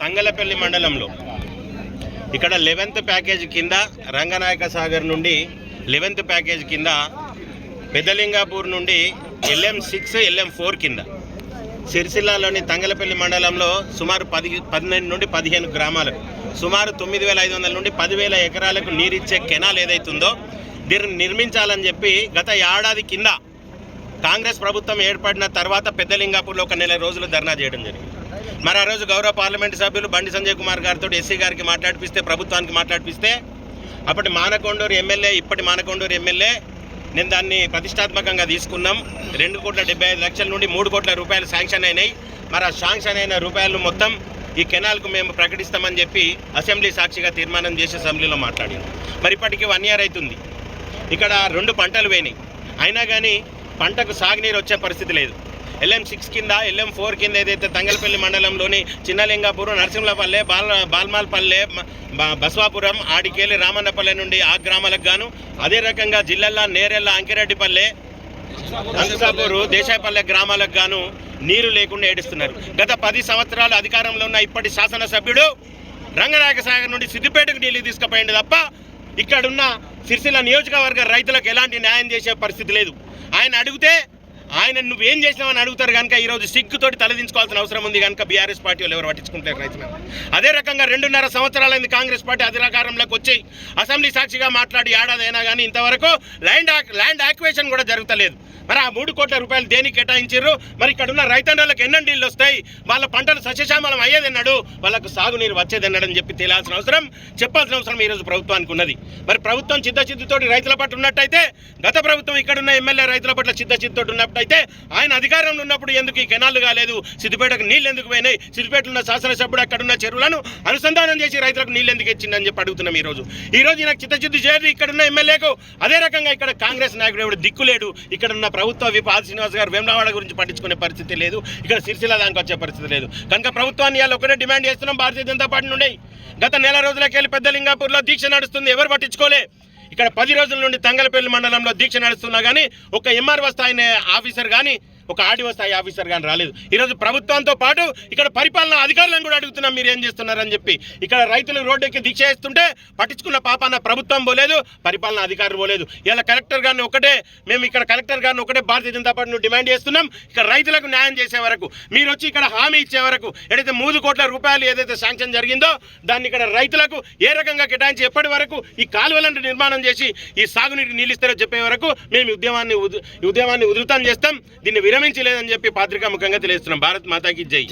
తంగలపల్లి మండలంలో ఇక్కడ 11th package కింద రంగనాయక సాగర్ నుండి 11th ప్యాకేజ్ కింద పెద్దలింగాపూర్ నుండి LM6 LM4 కింద సిరిసిల్లాలోని తంగలపల్లి మండలంలో సుమారు 12 నుండి 15 గ్రామాలకు సుమారు 9,500 నుండి 10,000 ఎకరాలకు నీరిచ్చే కెనాల్ ఏదైతుందో దీన్ని నిర్మించాలని చెప్పి గత ఏడాది కింద కాంగ్రెస్ ప్రభుత్వం ఏర్పడిన తర్వాత పెద్దలింగాపూర్లో ఒక నెల రోజులు ధర్నా చేయడం జరిగింది. మరి ఆ రోజు గౌరవ పార్లమెంటు సభ్యులు బండి సంజయ్ కుమార్ గారితో ఎస్సీ గారికి మాట్లాడిపిస్తే, ప్రభుత్వానికి మాట్లాడిపిస్తే అప్పటి మానకొండూరు ఎమ్మెల్యే, ఇప్పటి మానకొండూరు ఎమ్మెల్యే నేను దాన్ని ప్రతిష్టాత్మకంగా తీసుకున్నాం. 2,75,00,000 నుండి 3 కోట్ల రూపాయలు శాంక్షన్ అయినాయి. మరి ఆ శాంక్షన్ అయిన రూపాయలు మొత్తం ఈ కెనాల్కు మేము ప్రకటిస్తామని చెప్పి అసెంబ్లీ సాక్షిగా తీర్మానం చేసి అసెంబ్లీలో మాట్లాడింది. మరి ఇప్పటికీ 1 year అవుతుంది. ఇక్కడ 2 పంటలు వేయినాయి, అయినా కానీ పంటకు సాగునీరు వచ్చే పరిస్థితి లేదు. LM6 కింద LM4 కింద ఏదైతే తంగలపల్లి మండలంలోని చిన్నలింగాపురం, నరసింహపల్లె, బాల్మాల్పల్లె, బస్వాపురం, ఆడికేలి, రామన్నపల్లె నుండి ఆ గ్రామాలకు గాను, అదే రకంగా జిల్లెల్ల, నేరెల్ల, అంకిరెడ్డిపల్లె, అంకసాపూరు, దేశాయపల్లె గ్రామాలకు గాను నీరు లేకుండా ఏడుస్తున్నారు. గత 10 సంవత్సరాలు అధికారంలో ఉన్న ఇప్పటి శాసనసభ్యుడు రంగనాయక సాగర్ నుండి సిద్దిపేటకు నీళ్లు తీసుకుపోయింది తప్ప ఇక్కడున్న సిరిసిల్ల నియోజకవర్గ రైతులకు ఎలాంటి న్యాయం చేసే పరిస్థితి లేదు. ఆయన అడిగితే ఆయన నువ్వేం చేసినావని అడుగుతారు కనుక ఈరోజు సిగ్గుతోటి తలదించుకోవాల్సిన అవసరం ఉంది కనుక బీఆర్ఎస్ పార్టీ వాళ్ళు ఎవరు పట్టించుకుంటారు రైతులను. అదే రకంగా 2.5 సంవత్సరాలైంది కాంగ్రెస్ పార్టీ అధికారంలోకి వచ్చి అసెంబ్లీ సాక్షిగా మాట్లాడి ఏడాది అయినా కానీ ఇంతవరకు ల్యాండ్ యాక్విజిషన్ కూడా జరుగుతలేదు. మరి ఆ 3 కోట్ల రూపాయలు దేనికి కేటాయించారు? మరి ఇక్కడ ఉన్న రైతన్నలకు ఎన్ని నీళ్ళు వస్తాయి, వాళ్ళ పంటలు సస్యశ్యామలం అయ్యేదన్నాడు, వాళ్ళకు సాగునీరు వచ్చేదన్నాడని చెప్పి తెలియాల్సిన అవసరం, చెప్పాల్సిన అవసరం ఈరోజు ప్రభుత్వానికి ఉన్నది. మరి ప్రభుత్వం చిత్తశుద్ధితోటి రైతుల పట్ల ఉన్నట్టయితే, గత ప్రభుత్వం ఇక్కడున్న ఎమ్మెల్యే రైతుల పట్ల చిత్తశుద్ధితోటి ఉన్నట్టయితే ఆయన అధికారంలో ఉన్నప్పుడు ఎందుకు ఈ కెనాల్ కాలేదు, సిద్దిపేటకు నీళ్ళు ఎందుకు పోయినాయి, సిద్దిపేటలో ఉన్న శాసనసభ్యుడు అక్కడున్న చెరువులను అనుసంధానం చేసి రైతులకు నీళ్ళు ఎందుకు ఇచ్చిందని చెప్పి అడుగుతున్నాం. ఈరోజు నాకు చిత్తశుద్ధి చేయదు ఇక్కడున్న ఎమ్మెల్యేకు. అదే రకంగా ఇక్కడ కాంగ్రెస్ నాయకుడు ఎవడు దిక్కులేడు. ఇక్కడున్న ప్రభుత్వ విప్ ఆది శ్రీనివాస్ గారు వేములవాడ గురించి పట్టించుకునే పరిస్థితి లేదు, ఇక్కడ సిరిసిల్ల దానికి వచ్చే పరిస్థితి లేదు. కనుక ప్రభుత్వాన్ని ఇవాళ ఒకటే డిమాండ్ చేస్తున్నాం భారతీయ జనతా పార్టీ నుండి. గత నెల రోజులకెళ్ళి పెద్దలింగాపూర్లో దీక్ష నడుస్తుంది, ఎవరు పట్టించుకోలే. ఇక్కడ 10 రోజుల నుండి తంగలపల్లి మండలంలో దీక్ష నడుస్తున్నా కానీ ఒక MRO స్థాయి ఆఫీసర్ కానీ, ఒక RDO స్థాయి ఆఫీసర్ కానీ రాలేదు. ఈరోజు ప్రభుత్వంతో పాటు ఇక్కడ పరిపాలనా అధికారులను కూడా అడుగుతున్నాం మీరు ఏం చేస్తున్నారని చెప్పి. ఇక్కడ రైతులు రోడ్డెక్కి దీక్ష చేస్తుంటే పట్టించుకున్న పాపాన ప్రభుత్వం పోలేదు, పరిపాలనా అధికారులు పోలేదు. ఇలా కలెక్టర్ గారిని ఒకటే భారతీయ జనతా పార్టీని డిమాండ్ చేస్తున్నాం. ఇక్కడ రైతులకు న్యాయం చేసే వరకు, మీరు వచ్చి ఇక్కడ హామీ ఇచ్చే వరకు, ఏదైతే 3 కోట్ల రూపాయలు ఏదైతే శాంక్షన్ జరిగిందో దాన్ని ఇక్కడ రైతులకు ఏ రకంగా కేటాయించి ఎప్పటి వరకు ఈ కాలువలను నిర్మాణం చేసి ఈ సాగునీటికి నీళ్ళిస్తారో చెప్పే వరకు మేము ఉద్యమాన్ని ఉధృతం చేస్తాం. దీన్ని విరమించలేదని చెప్పి పత్రికా ముఖంగా తెలియజేస్తున్నాం. భారత్ మాతాకి జై.